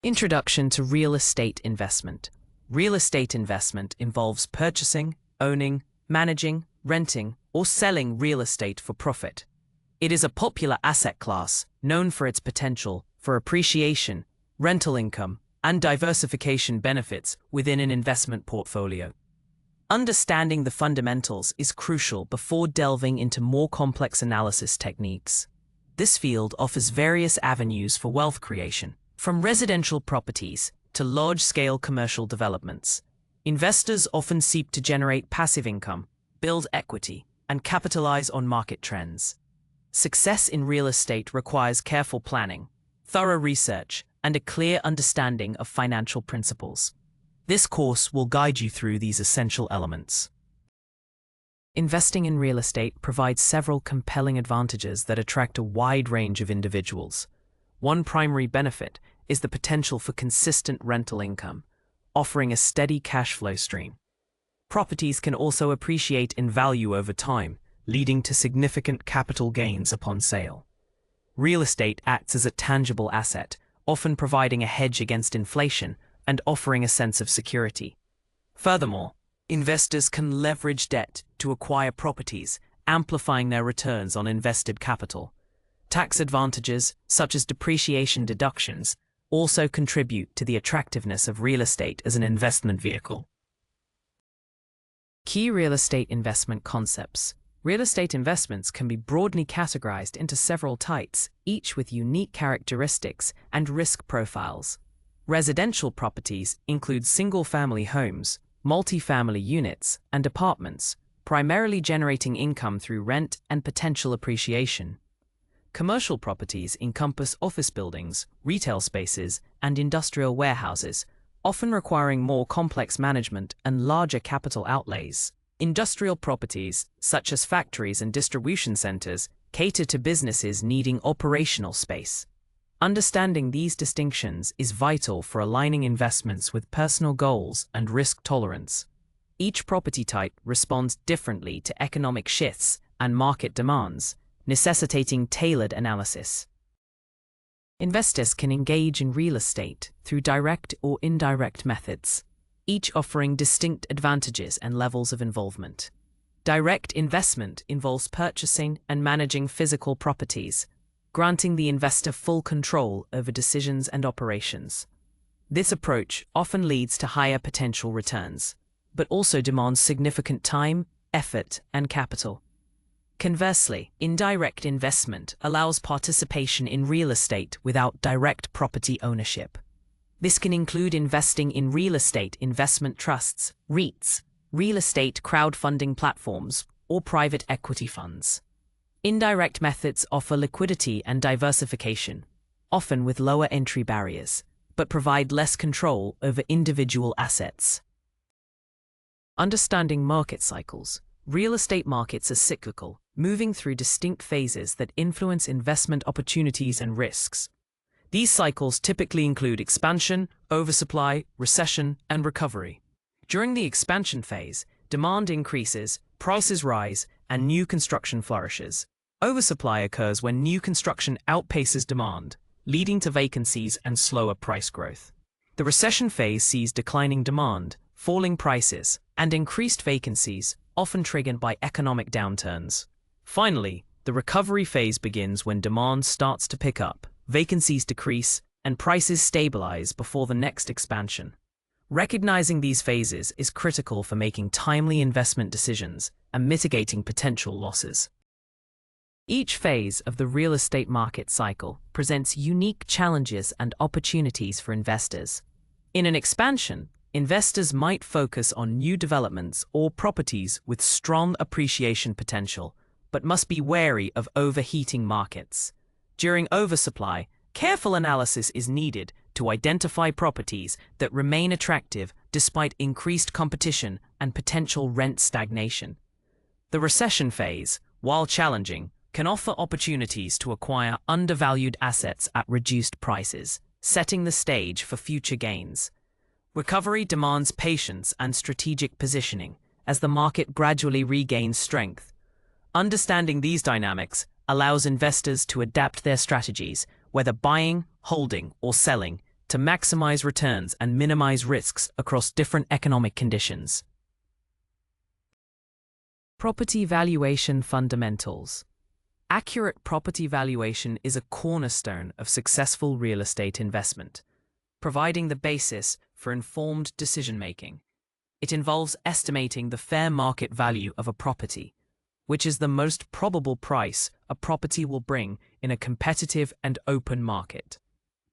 Introduction to real estate investment. Real estate investment involves purchasing, owning, managing, renting, or selling real estate for profit. It is a popular asset class known for its potential for appreciation, rental income, and diversification benefits within an investment portfolio. Understanding the fundamentals is crucial before delving into more complex analysis techniques. This field offers various avenues for wealth creation, from residential properties to large-scale commercial developments. Investors often seek to generate passive income, build equity, and capitalize on market trends. Success in real estate requires careful planning, thorough research, and a clear understanding of financial principles. This course will guide you through these essential elements. Investing in real estate provides several compelling advantages that attract a wide range of individuals. One primary benefit is the potential for consistent rental income, offering a steady cash flow stream. Properties can also appreciate in value over time, leading to significant capital gains upon sale. Real estate acts as a tangible asset, often providing a hedge against inflation and offering a sense of security. Furthermore, investors can leverage debt to acquire properties, amplifying their returns on invested capital. Tax advantages, such as depreciation deductions, also contribute to the attractiveness of real estate as an investment vehicle. Key real estate investment concepts. Real estate investments can be broadly categorized into several types, each with unique characteristics and risk profiles. Residential properties include single-family homes, multi-family units, and apartments, primarily generating income through rent and potential appreciation. Commercial properties encompass office buildings, retail spaces, and industrial warehouses, often requiring more complex management and larger capital outlays. Industrial properties, such as factories and distribution centers, cater to businesses needing operational space. Understanding these distinctions is vital for aligning investments with personal goals and risk tolerance. Each property type responds differently to economic shifts and market demands, necessitating tailored analysis. Investors can engage in real estate through direct or indirect methods, each offering distinct advantages and levels of involvement. Direct investment involves purchasing and managing physical properties, granting the investor full control over decisions and operations. This approach often leads to higher potential returns, but also demands significant time, effort, and capital. Conversely, indirect investment allows participation in real estate without direct property ownership. This can include investing in real estate investment trusts, REITs, real estate crowdfunding platforms, or private equity funds. Indirect methods offer liquidity and diversification, often with lower entry barriers, but provide less control over individual assets. Understanding market cycles. Real estate markets are cyclical, moving through distinct phases that influence investment opportunities and risks. These cycles typically include expansion, oversupply, recession, and recovery. During the expansion phase, demand increases, prices rise, and new construction flourishes. Oversupply occurs when new construction outpaces demand, leading to vacancies and slower price growth. The recession phase sees declining demand, falling prices, and increased vacancies, often triggered by economic downturns. Finally, the recovery phase begins when demand starts to pick up, vacancies decrease, and prices stabilize before the next expansion. Recognizing these phases is critical for making timely investment decisions and mitigating potential losses. Each phase of the real estate market cycle presents unique challenges and opportunities for investors. In an expansion, investors might focus on new developments or properties with strong appreciation potential, but must be wary of overheating markets. During oversupply, careful analysis is needed to identify properties that remain attractive despite increased competition and potential rent stagnation. The recession phase, while challenging, can offer opportunities to acquire undervalued assets at reduced prices, setting the stage for future gains. Recovery demands patience and strategic positioning as the market gradually regains strength. Understanding these dynamics allows investors to adapt their strategies, whether buying, holding, or selling, to maximize returns and minimize risks across different economic conditions. Property valuation fundamentals. Accurate property valuation is a cornerstone of successful real estate investment, providing the basis for informed decision-making. It involves estimating the fair market value of a property, which is the most probable price a property will bring in a competitive and open market.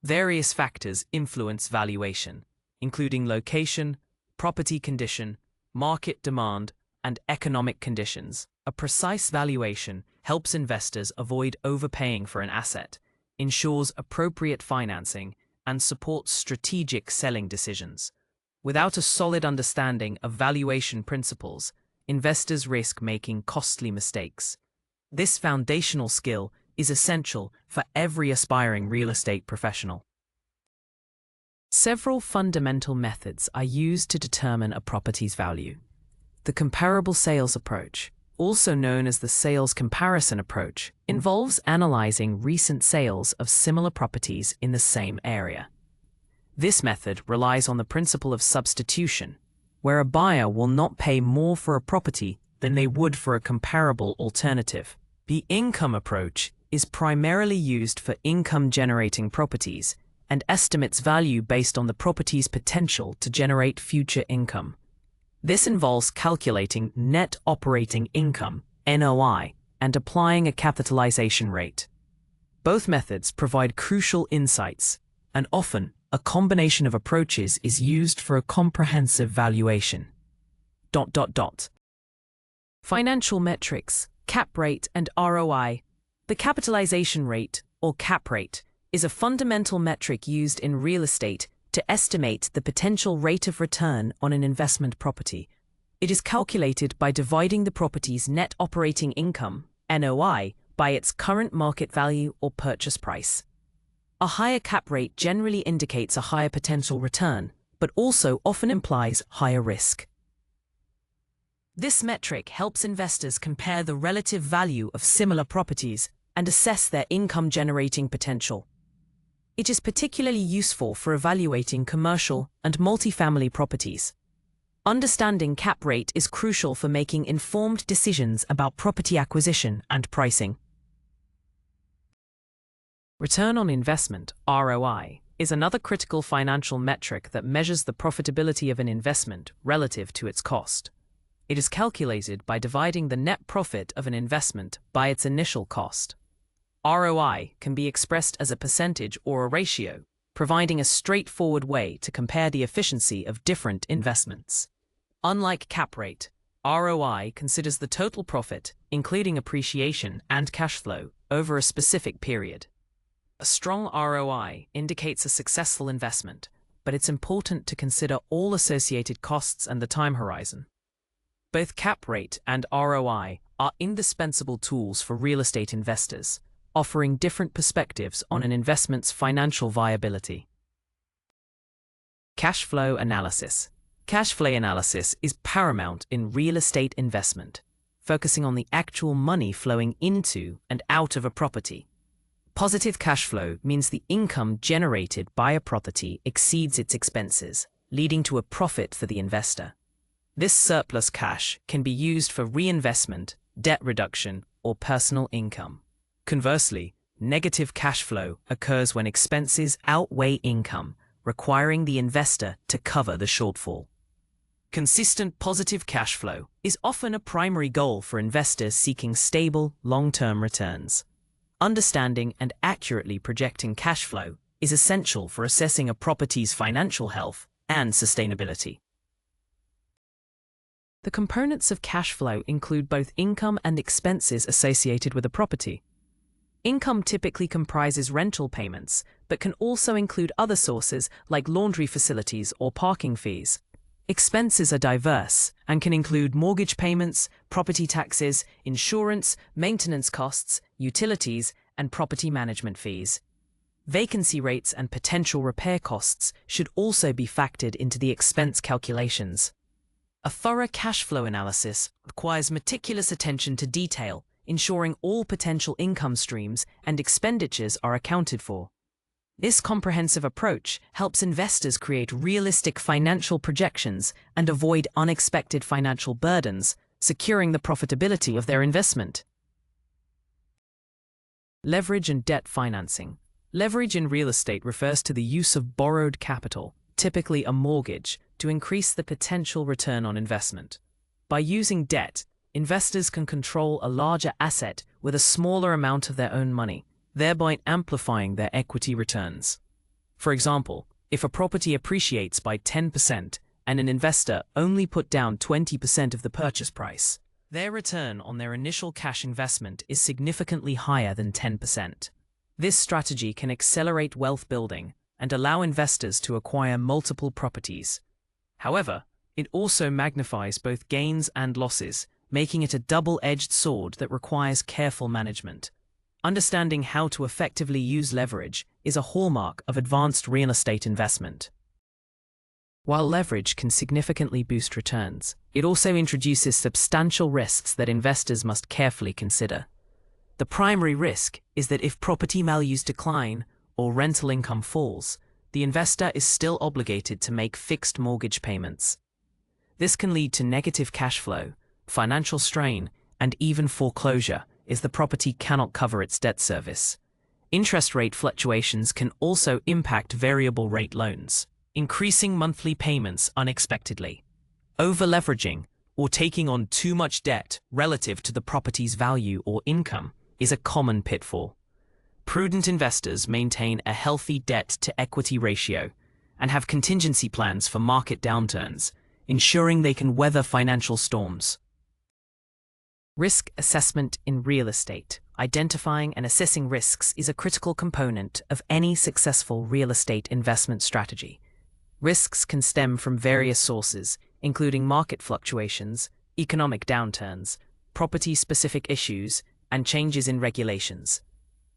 Various factors influence valuation, including location, property condition, market demand, and economic conditions. A precise valuation helps investors avoid overpaying for an asset, ensures appropriate financing, and supports strategic selling decisions. Without a solid understanding of valuation principles, investors risk making costly mistakes. This foundational skill is essential for every aspiring real estate professional. Several fundamental methods are used to determine a property's value. The comparable sales approach, also known as the sales comparison approach, involves analyzing recent sales of similar properties in the same area. This method relies on the principle of substitution, where a buyer will not pay more for a property than they would for a comparable alternative. The income approach is primarily used for income-generating properties and estimates value based on the property's potential to generate future income. This involves calculating net operating income, NOI, and applying a capitalization rate. Both methods provide crucial insights, and often a combination of approaches is used for a comprehensive valuation. Financial metrics, cap rate and ROI. The capitalization rate, or cap rate, is a fundamental metric used in real estate to estimate the potential rate of return on an investment property. It is calculated by dividing the property's net operating income, NOI, by its current market value or purchase price. A higher cap rate generally indicates a higher potential return, but also often implies higher risk. This metric helps investors compare the relative value of similar properties and assess their income-generating potential. It is particularly useful for evaluating commercial and multifamily properties. Understanding cap rate is crucial for making informed decisions about property acquisition and pricing. Return on investment, ROI, is another critical financial metric that measures the profitability of an investment relative to its cost. It is calculated by dividing the net profit of an investment by its initial cost. ROI can be expressed as a percentage or a ratio, providing a straightforward way to compare the efficiency of different investments. Unlike cap rate, ROI considers the total profit, including appreciation and cash flow, over a specific period. A strong ROI indicates a successful investment, but it's important to consider all associated costs and the time horizon. Both cap rate and ROI are indispensable tools for real estate investors, offering different perspectives on an investment's financial viability. Cash flow analysis. Cash flow analysis is paramount in real estate investment, focusing on the actual money flowing into and out of a property. Positive cash flow means the income generated by a property exceeds its expenses, leading to a profit for the investor. This surplus cash can be used for reinvestment, debt reduction, or personal income. Conversely, negative cash flow occurs when expenses outweigh income, requiring the investor to cover the shortfall. Consistent positive cash flow is often a primary goal for investors seeking stable, long-term returns. Understanding and accurately projecting cash flow is essential for assessing a property's financial health and sustainability. The components of cash flow include both income and expenses associated with a property. Income typically comprises rental payments, but can also include other sources like laundry facilities or parking fees. Expenses are diverse and can include mortgage payments, property taxes, insurance, maintenance costs, utilities, and property management fees. Vacancy rates and potential repair costs should also be factored into the expense calculations. A thorough cash flow analysis requires meticulous attention to detail, ensuring all potential income streams and expenditures are accounted for. This comprehensive approach helps investors create realistic financial projections and avoid unexpected financial burdens, securing the profitability of their investment. Leverage and debt financing. Leverage in real estate refers to the use of borrowed capital, typically a mortgage, to increase the potential return on investment. By using debt, investors can control a larger asset with a smaller amount of their own money, thereby amplifying their equity returns. For example, if a property appreciates by 10% and an investor only put down 20% of the purchase price, their return on their initial cash investment is significantly higher than 10%. This strategy can accelerate wealth building and allow investors to acquire multiple properties. However, it also magnifies both gains and losses, making it a double-edged sword that requires careful management. Understanding how to effectively use leverage is a hallmark of advanced real estate investment. While leverage can significantly boost returns, it also introduces substantial risks that investors must carefully consider. The primary risk is that if property values decline or rental income falls, the investor is still obligated to make fixed mortgage payments. This can lead to negative cash flow, financial strain, and even foreclosure if the property cannot cover its debt service. Interest rate fluctuations can also impact variable rate loans, increasing monthly payments unexpectedly. Over-leveraging, or taking on too much debt relative to the property's value or income, is a common pitfall. Prudent investors maintain a healthy debt-to-equity ratio and have contingency plans for market downturns, ensuring they can weather financial storms. Risk assessment in real estate. Identifying and assessing risks is a critical component of any successful real estate investment strategy. Risks can stem from various sources, including market fluctuations, economic downturns, property-specific issues, and changes in regulations.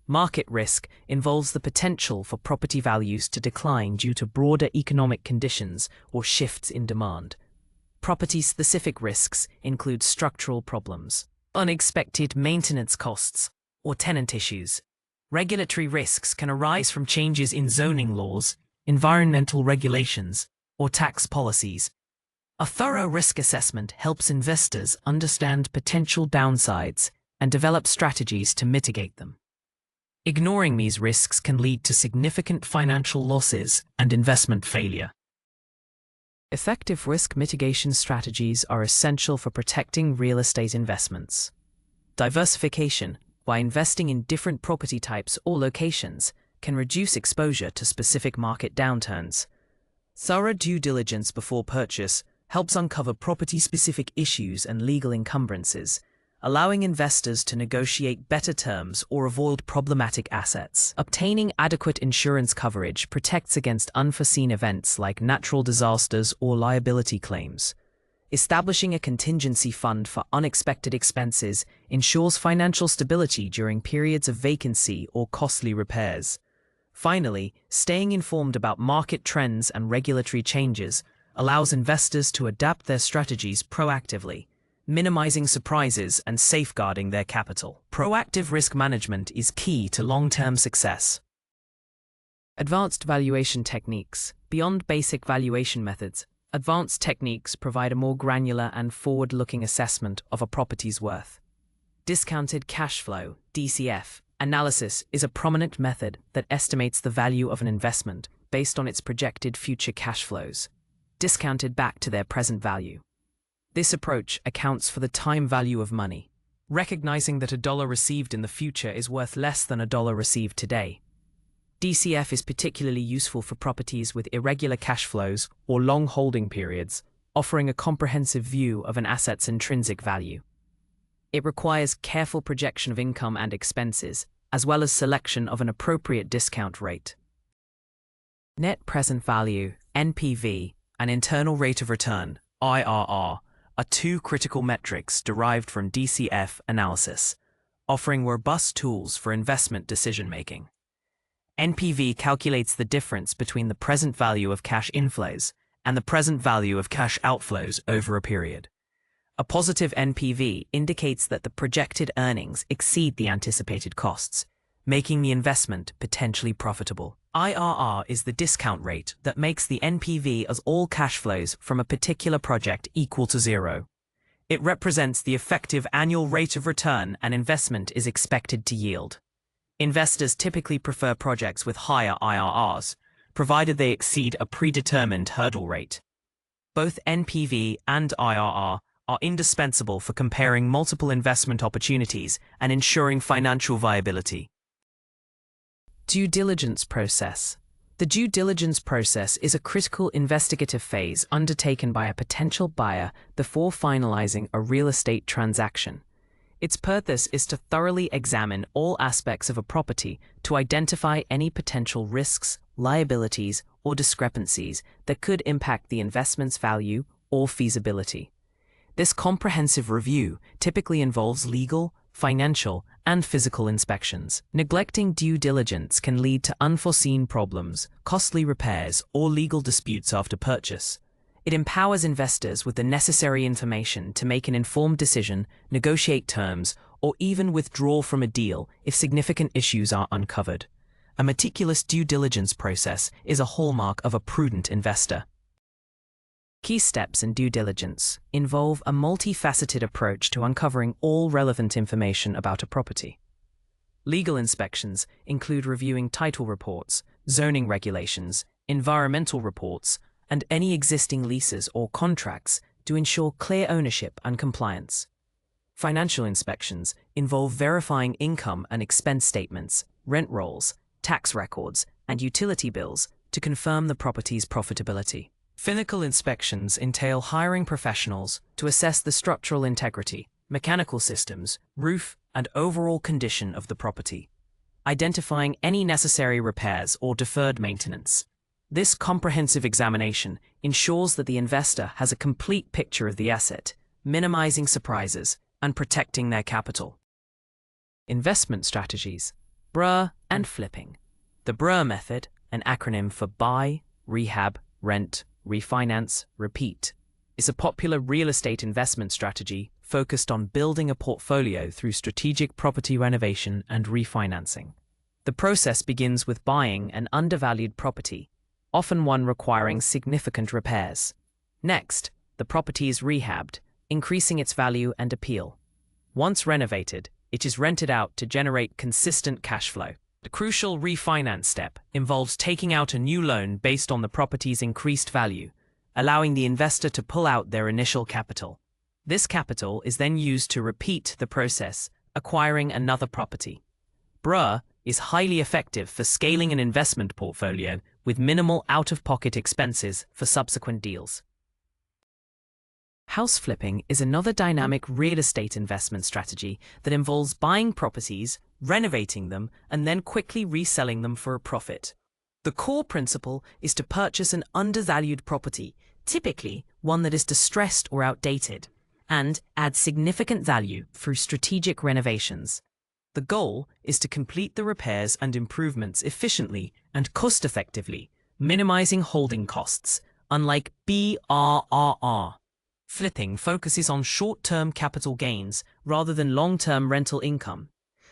Market risk involves the potential for property values to decline due to broader economic conditions or shifts in demand. Property-specific risks include structural problems, unexpected maintenance costs, or tenant issues. Regulatory risks can arise from changes in zoning laws, environmental regulations, or tax policies. A thorough risk assessment helps investors understand potential downsides and develop strategies to mitigate them. Ignoring these risks can lead to significant financial losses and investment failure. Effective risk mitigation strategies are essential for protecting real estate investments. Diversification, by investing in different property types or locations, can reduce exposure to specific market downturns. Thorough due diligence before purchase helps uncover property-specific issues and legal encumbrances, allowing investors to negotiate better terms or avoid problematic assets. Obtaining adequate insurance coverage protects against unforeseen events like natural disasters or liability claims. Establishing a contingency fund for unexpected expenses ensures financial stability during periods of vacancy or costly repairs. Finally, staying informed about market trends and regulatory changes allows investors to adapt their strategies proactively, minimizing surprises and safeguarding their capital. Proactive risk management is key to long-term success. Advanced valuation techniques. Beyond basic valuation methods, advanced techniques provide a more granular and forward-looking assessment of a property's worth. Discounted cash flow, DCF, analysis is a prominent method that estimates the value of an investment based on its projected future cash flows, discounted back to their present value. This approach accounts for the time value of money, recognizing that a dollar received in the future is worth less than a dollar received today. DCF is particularly useful for properties with irregular cash flows or long holding periods, offering a comprehensive view of an asset's intrinsic value. It requires careful projection of income and expenses, as well as selection of an appropriate discount rate. Net present value, NPV, and internal rate of return, IRR, are two critical metrics derived from DCF analysis, offering robust tools for investment decision-making. NPV calculates the difference between the present value of cash inflows and the present value of cash outflows over a period. A positive NPV indicates that the projected earnings exceed the anticipated costs, making the investment potentially profitable. IRR is the discount rate that makes the NPV as all cash flows from a particular project equal to zero. It represents the effective annual rate of return an investment is expected to yield. Investors typically prefer projects with higher IRRs, provided they exceed a predetermined hurdle rate. Both NPV and IRR are indispensable for comparing multiple investment opportunities and ensuring financial viability. Due diligence process. The due diligence process is a critical investigative phase undertaken by a potential buyer before finalizing a real estate transaction. Its purpose is to thoroughly examine all aspects of a property to identify any potential risks, liabilities, or discrepancies that could impact the investment's value or feasibility. This comprehensive review typically involves legal, financial, and physical inspections. Neglecting due diligence can lead to unforeseen problems, costly repairs, or legal disputes after purchase. It empowers investors with the necessary information to make an informed decision, negotiate terms, or even withdraw from a deal if significant issues are uncovered. A meticulous due diligence process is a hallmark of a prudent investor. Key steps in due diligence involve a multifaceted approach to uncovering all relevant information about a property. Legal inspections include reviewing title reports, zoning regulations, environmental reports, and any existing leases or contracts to ensure clear ownership and compliance. Financial inspections involve verifying income and expense statements, rent rolls, tax records, and utility bills to confirm the property's profitability. Physical inspections entail hiring professionals to assess the structural integrity, mechanical systems, roof, and overall condition of the property, identifying any necessary repairs or deferred maintenance. This comprehensive examination ensures that the investor has a complete picture of the asset, minimizing surprises and protecting their capital. Investment strategies, BRRRR and flipping. The BRRRR method, an acronym for buy, rehab, rent, refinance, repeat, is a popular real estate investment strategy focused on building a portfolio through strategic property renovation and refinancing. The process begins with buying an undervalued property, often one requiring significant repairs. Next, the property is rehabbed, increasing its value and appeal. Once renovated, it is rented out to generate consistent cash flow. The crucial refinance step involves taking out a new loan based on the property's increased value, allowing the investor to pull out their initial capital. This capital is then used to repeat the process, acquiring another property. BRRRR is highly effective for scaling an investment portfolio with minimal out-of-pocket expenses for subsequent deals. House flipping is another dynamic real estate investment strategy that involves buying properties, renovating them, and then quickly reselling them for a profit. The core principle is to purchase an undervalued property, typically one that is distressed or outdated, and add significant value through strategic renovations. The goal is to complete the repairs and improvements efficiently and cost-effectively, minimizing holding costs, unlike BRRR. Flipping focuses on short-term capital gains rather than long-term rental income.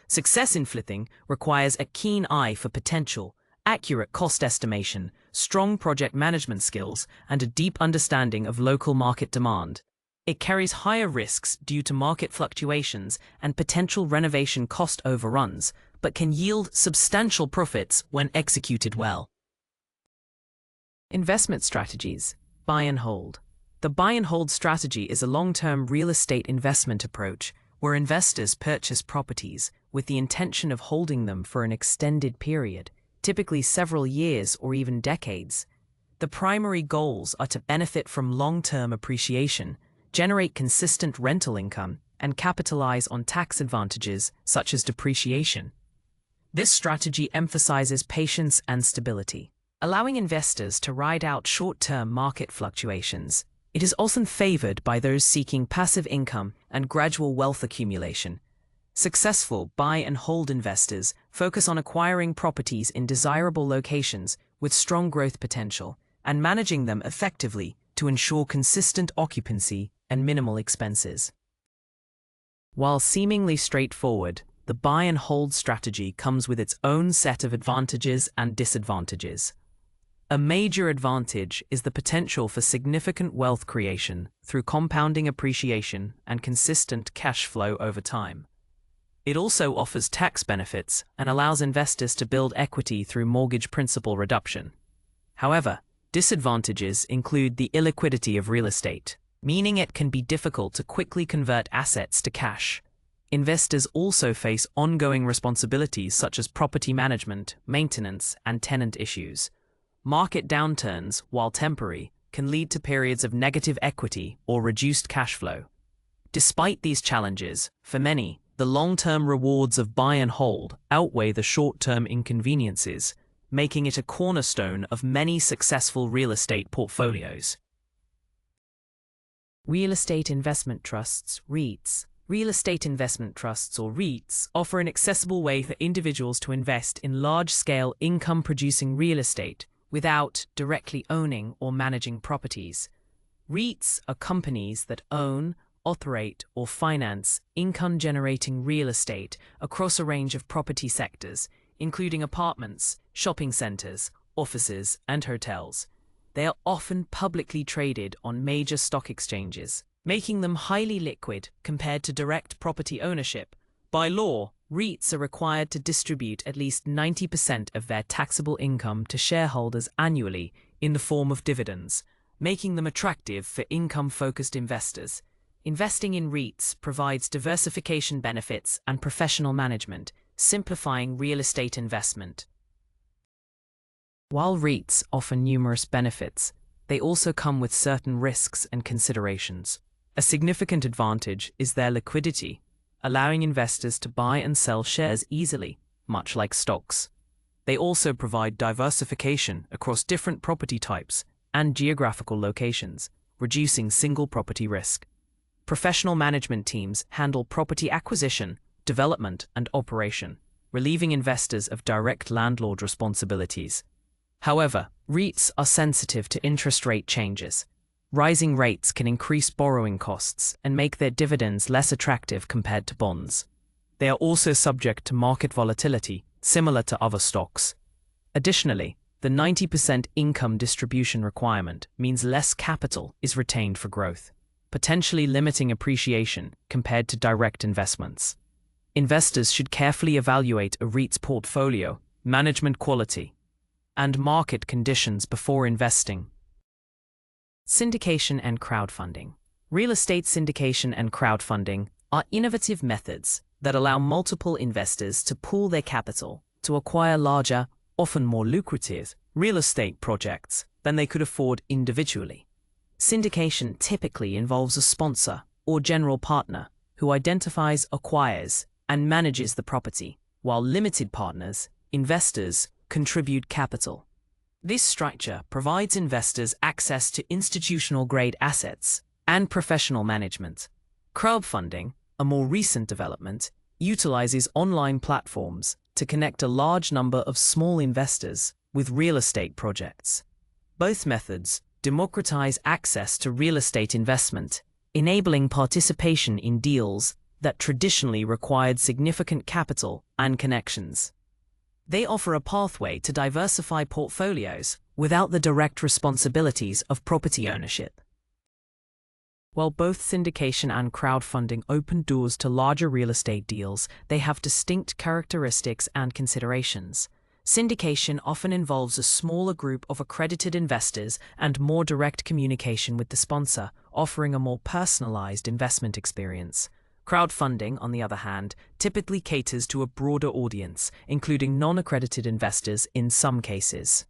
Success in flipping requires a keen eye for potential, accurate cost estimation, strong project management skills, and a deep understanding of local market demand. It carries higher risks due to market fluctuations and potential renovation cost overruns, but can yield substantial profits when executed well. Investment strategies, buy and hold. The buy and hold strategy is a long-term real estate investment approach where investors purchase properties with the intention of holding them for an extended period, typically several years or even decades. The primary goals are to benefit from long-term appreciation, generate consistent rental income, and capitalize on tax advantages such as depreciation. This strategy emphasizes patience and stability, allowing investors to ride out short-term market fluctuations. It is often favored by those seeking passive income and gradual wealth accumulation. Successful buy and hold investors focus on acquiring properties in desirable locations with strong growth potential and managing them effectively to ensure consistent occupancy and minimal expenses. While seemingly straightforward, the buy and hold strategy comes with its own set of advantages and disadvantages. A major advantage is the potential for significant wealth creation through compounding appreciation and consistent cash flow over time. It also offers tax benefits and allows investors to build equity through mortgage principal reduction. However, disadvantages include the illiquidity of real estate, meaning it can be difficult to quickly convert assets to cash. Investors also face ongoing responsibilities such as property management, maintenance, and tenant issues. Market downturns, while temporary, can lead to periods of negative equity or reduced cash flow. Despite these challenges, for many, the long-term rewards of buy and hold outweigh the short-term inconveniences, making it a cornerstone of many successful real estate portfolios. Real estate investment trusts, REITs. Real estate investment trusts, or REITs, offer an accessible way for individuals to invest in large-scale income-producing real estate without directly owning or managing properties. REITs are companies that own, operate, or finance income-generating real estate across a range of property sectors, including apartments, shopping centers, offices, and hotels. They are often publicly traded on major stock exchanges, making them highly liquid compared to direct property ownership. By law, REITs are required to distribute at least 90% of their taxable income to shareholders annually in the form of dividends, making them attractive for income-focused investors. Investing in REITs provides diversification benefits and professional management, simplifying real estate investment. While REITs offer numerous benefits, they also come with certain risks and considerations. A significant advantage is their liquidity, allowing investors to buy and sell shares easily, much like stocks. They also provide diversification across different property types and geographical locations, reducing single property risk. Professional management teams handle property acquisition, development, and operation, relieving investors of direct landlord responsibilities. However, REITs are sensitive to interest rate changes. Rising rates can increase borrowing costs and make their dividends less attractive compared to bonds. They are also subject to market volatility, similar to other stocks. Additionally, the 90% income distribution requirement means less capital is retained for growth, potentially limiting appreciation compared to direct investments. Investors should carefully evaluate a REIT's portfolio, management quality, and market conditions before investing. Syndication and crowdfunding. Real estate syndication and crowdfunding are innovative methods that allow multiple investors to pool their capital to acquire larger, often more lucrative, real estate projects than they could afford individually. Syndication typically involves a sponsor or general partner who identifies, acquires, and manages the property, while limited partners, investors, contribute capital. This structure provides investors access to institutional-grade assets and professional management. Crowdfunding, a more recent development, utilizes online platforms to connect a large number of small investors with real estate projects. Both methods democratize access to real estate investment, enabling participation in deals that traditionally required significant capital and connections. They offer a pathway to diversify portfolios without the direct responsibilities of property ownership. While both syndication and crowdfunding open doors to larger real estate deals, they have distinct characteristics and considerations. Syndication often involves a smaller group of accredited investors and more direct communication with the sponsor, offering a more personalized investment experience. Crowdfunding, on the other hand, typically caters to a broader audience, including non-accredited investors in some cases,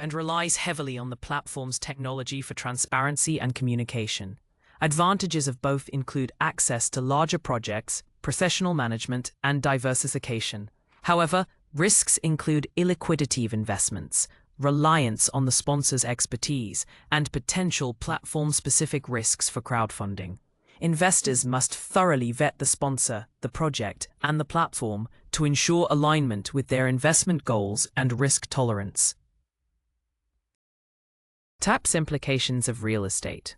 and relies heavily on the platform's technology for transparency and communication. Advantages of both include access to larger projects, professional management, and diversification. However, risks include illiquidity of investments, reliance on the sponsor's expertise, and potential platform-specific risks for crowdfunding. Investors must thoroughly vet the sponsor, the project, and the platform to ensure alignment with their investment goals and risk tolerance. Tax implications of real estate.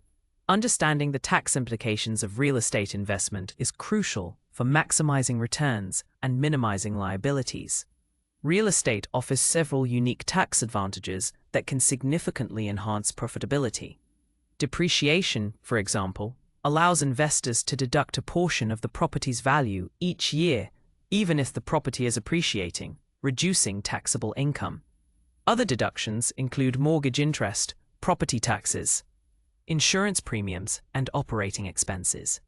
Understanding the tax implications of real estate investment is crucial for maximizing returns and minimizing liabilities. Real estate offers several unique tax advantages that can significantly enhance profitability. Depreciation, for example, allows investors to deduct a portion of the property's value each year, even if the property is appreciating, reducing taxable income. Other deductions include mortgage interest, property taxes, insurance premiums, and operating expenses.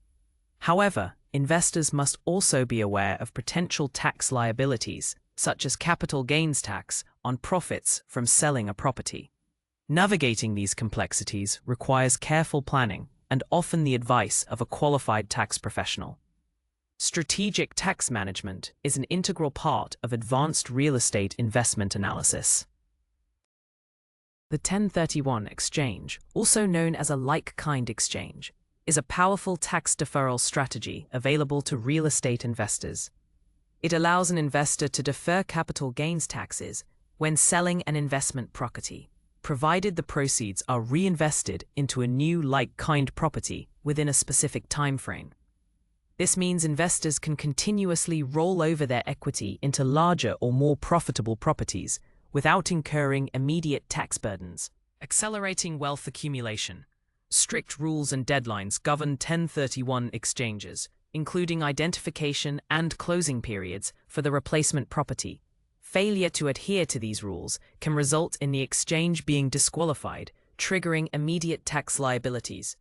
However, investors must also be aware of potential tax liabilities, such as capital gains tax on profits from selling a property. Navigating these complexities requires careful planning and often the advice of a qualified tax professional. Strategic tax management is an integral part of advanced real estate investment analysis. The 1031 exchange, also known as a like-kind exchange, is a powerful tax deferral strategy available to real estate investors. It allows an investor to defer capital gains taxes when selling an investment property, provided the proceeds are reinvested into a new like-kind property within a specific time frame. This means investors can continuously roll over their equity into larger or more profitable properties without incurring immediate tax burdens. Accelerating wealth accumulation. Strict rules and deadlines govern 1031 exchanges, including identification and closing periods for the replacement property. Failure to adhere to these rules can result in the exchange being disqualified, triggering immediate tax liabilities.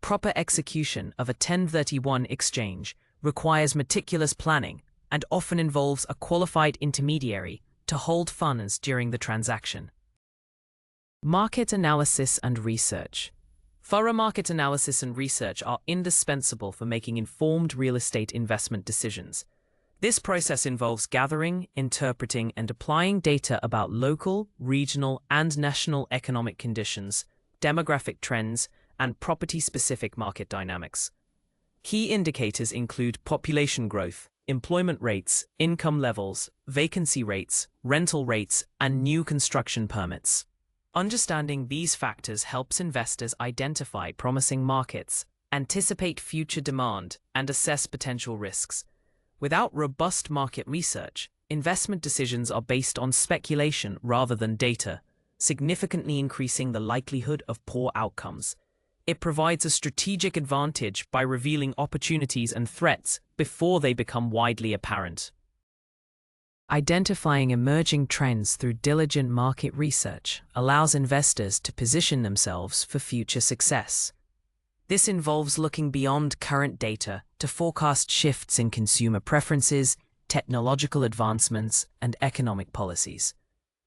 Proper execution of a 1031 exchange requires meticulous planning and often involves a qualified intermediary to hold funds during the transaction. Market analysis and research. Thorough market analysis and research are indispensable for making informed real estate investment decisions. This process involves gathering, interpreting, and applying data about local, regional, and national economic conditions, demographic trends, and property-specific market dynamics. Key indicators include population growth, employment rates, income levels, vacancy rates, rental rates, and new construction permits. Understanding these factors helps investors identify promising markets, anticipate future demand, and assess potential risks. Without robust market research, investment decisions are based on speculation rather than data, significantly increasing the likelihood of poor outcomes. It provides a strategic advantage by revealing opportunities and threats before they become widely apparent. Identifying emerging trends through diligent market research allows investors to position themselves for future success. This involves looking beyond current data to forecast shifts in consumer preferences, technological advancements, and economic policies.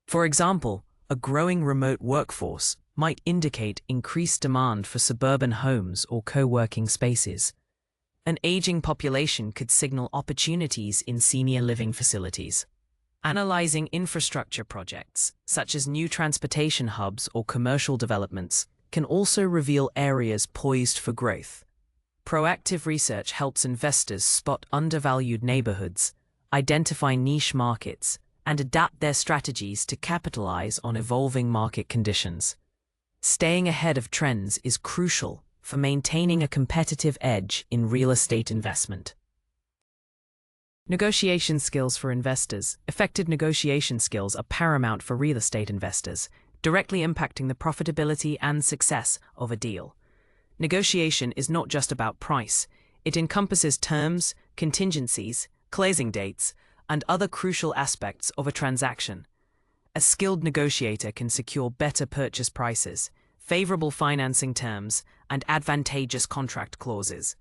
For example, a growing remote workforce might indicate increased demand for suburban homes or co-working spaces. An aging population could signal opportunities in senior living facilities. Analyzing infrastructure projects, such as new transportation hubs or commercial developments, can also reveal areas poised for growth. Proactive research helps investors spot undervalued neighborhoods, identify niche markets, and adapt their strategies to capitalize on evolving market conditions. Staying ahead of trends is crucial for maintaining a competitive edge in real estate investment. Negotiation skills for investors. Effective negotiation skills are paramount for real estate investors, directly impacting the profitability and success of a deal. Negotiation is not just about price. It encompasses terms, contingencies, closing dates, and other crucial aspects of a transaction. A skilled negotiator can secure better purchase prices, favorable financing terms, and advantageous contract clauses.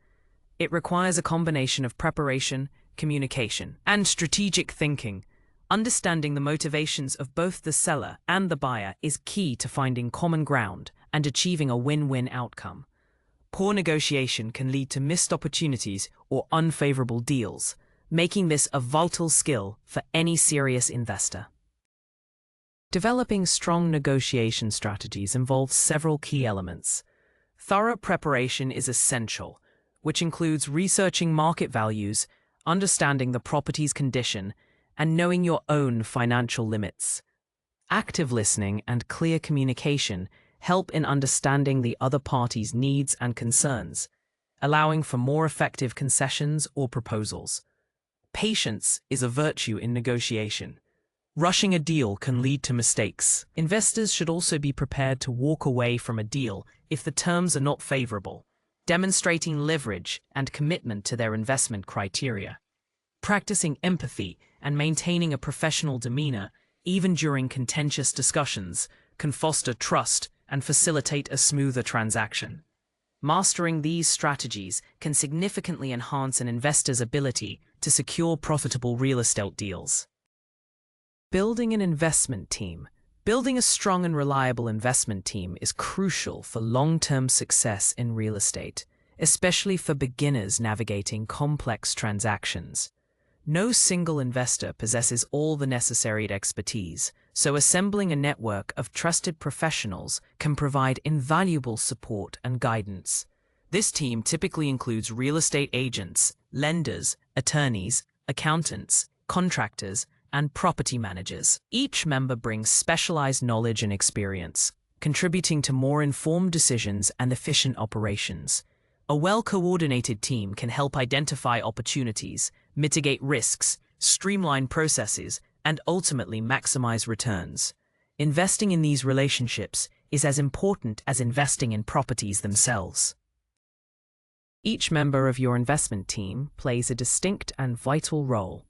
It requires a combination of preparation, communication, and strategic thinking. Understanding the motivations of both the seller and the buyer is key to finding common ground and achieving a win-win outcome. Poor negotiation can lead to missed opportunities or unfavorable deals, making this a vital skill for any serious investor. Developing strong negotiation strategies involves several key elements. Thorough preparation is essential, which includes researching market values, understanding the property's condition, and knowing your own financial limits. Active listening and clear communication help in understanding the other party's needs and concerns. allowing for more effective concessions or proposals. Patience is a virtue in negotiation. Rushing a deal can lead to mistakes. Investors should also be prepared to walk away from a deal if the terms are not favorable, demonstrating leverage and commitment to their investment criteria. Practicing empathy and maintaining a professional demeanor, even during contentious discussions, can foster trust and facilitate a smoother transaction. Mastering these strategies can significantly enhance an investor's ability to secure profitable real estate deals. Building an investment team. Building a strong and reliable investment team is crucial for long-term success in real estate, especially for beginners navigating complex transactions. No single investor possesses all the necessary expertise, so assembling a network of trusted professionals can provide invaluable support and guidance. This team typically includes real estate agents, lenders, attorneys, accountants, contractors, and property managers. Each member brings specialized knowledge and experience, contributing to more informed decisions and efficient operations. A well-coordinated team can help identify opportunities, mitigate risks, streamline processes, and ultimately maximize returns. Investing in these relationships is as important as investing in properties themselves. Each member of your investment team plays a distinct and vital role.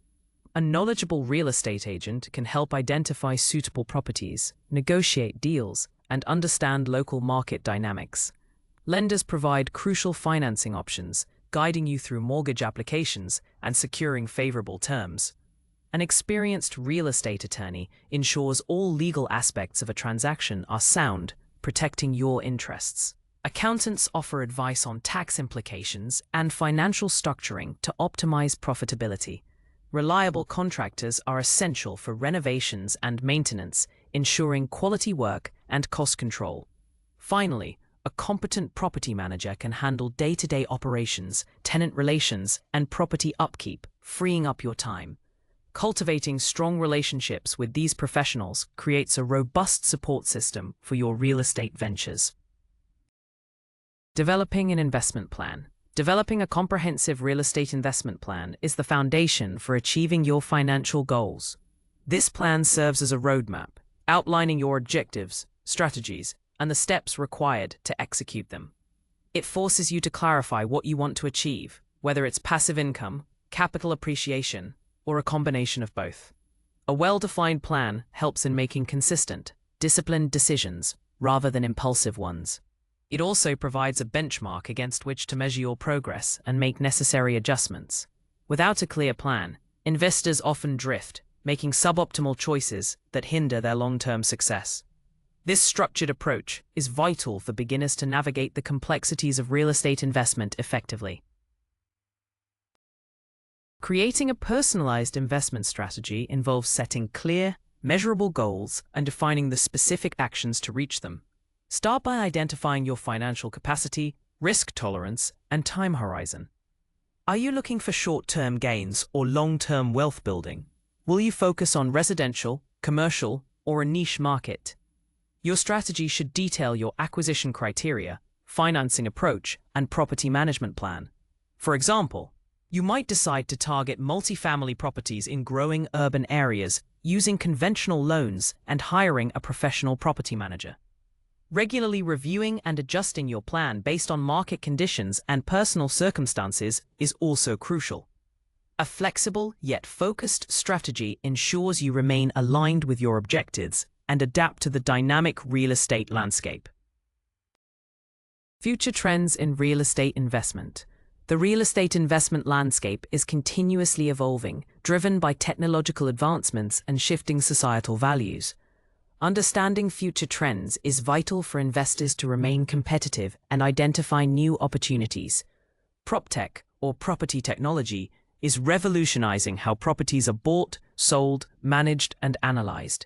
A knowledgeable real estate agent can help identify suitable properties, negotiate deals, and understand local market dynamics. Lenders provide crucial financing options, guiding you through mortgage applications and securing favorable terms. An experienced real estate attorney ensures all legal aspects of a transaction are sound, protecting your interests. Accountants offer advice on tax implications and financial structuring to optimize profitability. Reliable contractors are essential for renovations and maintenance, ensuring quality work and cost control. Finally, a competent property manager can handle day-to-day operations, tenant relations, and property upkeep, freeing up your time. Cultivating strong relationships with these professionals creates a robust support system for your real estate ventures. Developing an investment plan. Developing a comprehensive real estate investment plan is the foundation for achieving your financial goals. This plan serves as a roadmap, outlining your objectives, strategies, and the steps required to execute them. It forces you to clarify what you want to achieve, whether it's passive income, capital appreciation, or a combination of both. A well-defined plan helps in making consistent, disciplined decisions rather than impulsive ones. It also provides a benchmark against which to measure your progress and make necessary adjustments. Without a clear plan, investors often drift, making suboptimal choices that hinder their long-term success. This structured approach is vital for beginners to navigate the complexities of real estate investment effectively. Creating a personalized investment strategy involves setting clear, measurable goals and defining the specific actions to reach them. Start by identifying your financial capacity, risk tolerance, and time horizon. Are you looking for short-term gains or long-term wealth building? Will you focus on residential, commercial, or a niche market? Your strategy should detail your acquisition criteria, financing approach, and property management plan. For example, you might decide to target multifamily properties in growing urban areas using conventional loans and hiring a professional property manager. Regularly reviewing and adjusting your plan based on market conditions and personal circumstances is also crucial. A flexible yet focused strategy ensures you remain aligned with your objectives and adapt to the dynamic real estate landscape. Future trends in real estate investment. The real estate investment landscape is continuously evolving, driven by technological advancements and shifting societal values. Understanding future trends is vital for investors to remain competitive and identify new opportunities. PropTech, or property technology, is revolutionizing how properties are bought, sold, managed, and analyzed.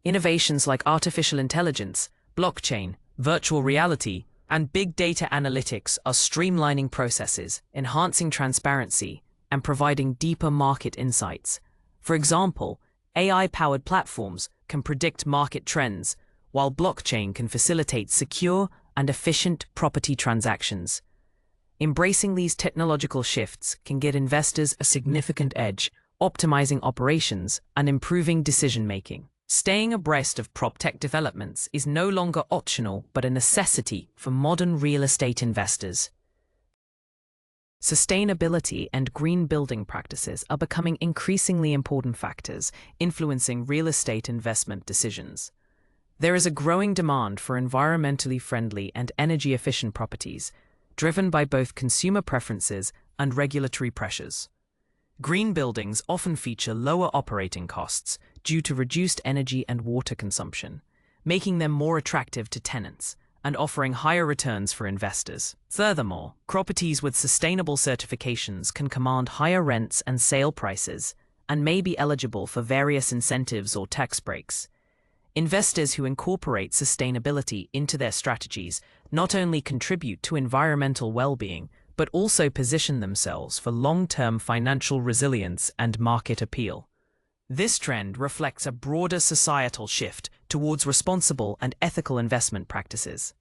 Innovations like artificial intelligence, blockchain, virtual reality, and big data analytics are streamlining processes, enhancing transparency, and providing deeper market insights. For example, AI-powered platforms can predict market trends, while blockchain can facilitate secure and efficient property transactions. Embracing these technological shifts can give investors a significant edge, optimizing operations and improving decision-making. Staying abreast of proptech developments is no longer optional but a necessity for modern real estate investors. Sustainability and green building practices are becoming increasingly important factors influencing real estate investment decisions. There is a growing demand for environmentally friendly and energy-efficient properties, driven by both consumer preferences and regulatory pressures. Green buildings often feature lower operating costs due to reduced energy and water consumption, making them more attractive to tenants and offering higher returns for investors. Furthermore, properties with sustainable certifications can command higher rents and sale prices and may be eligible for various incentives or tax breaks. Investors who incorporate sustainability into their strategies not only contribute to environmental well-being, but also position themselves for long-term financial resilience and market appeal. This trend reflects a broader societal shift towards responsible and ethical investment practices.